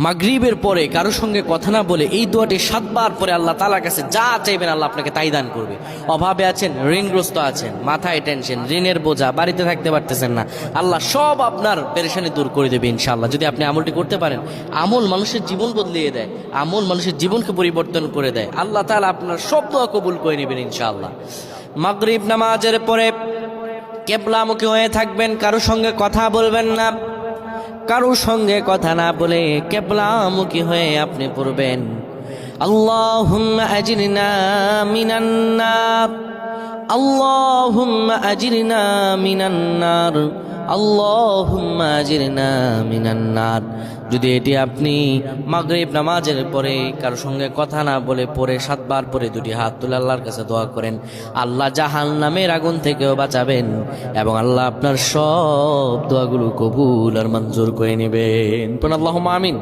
মাগরিবের পরে কারোর সঙ্গে কথা না বলে এই দোয়াটি 7 বার পরে আল্লাহ তাআলার কাছে যা চাইবেন আল্লাহ আপনাকে তাই দান করবে। অভাবে আছেন, ঋণগ্রস্ত আছেন, মাথায় টেনশন, ঋণের বোঝা, বাড়িতে থাকতে পারতেছেন না, আল্লাহ সব আপনার পেরেশানি দূর করে দেবে ইনশাআল্লাহ। যদি আপনি আমলটি করতে পারেন, আমল মানুষের জীবন বদলিয়ে দেয়, আমল মানুষের জীবনকে পরিবর্তন করে দেয়। আল্লাহ তাআলা আপনার সব দোয়া কবুল করে নেবেন ইনশাআল্লাহ। মাগরিব নামাজের পরে কিবলামুখী হয়ে থাকবেন, কারোর সঙ্গে কথা বলবেন না, কারোর সঙ্গে কথা না বলে কিবলামুখী হয়ে আপনি পড়বেন আল্লাহুম্মা আজিরনা মিনান নার, আল্লাহুম্মা আজিরনা মিনান নার, আল্লাহুম্মা আজিরনা মিনান নার। যদি এটি আপনি মাগরিব নামাজের পরে কারোর সঙ্গে কথা না বলে পড়ে 7 বার পরে দুটি হাত তুলে আল্লাহর কাছে দোয়া করেন, আল্লাহ জাহান্নামের আগুন থেকেও বাঁচাবেন এবং আল্লাহ আপনার সব দোয়াগুলো কবুল আর মঞ্জুর করে নেবেন। আল্লাহুম্মা আমিন।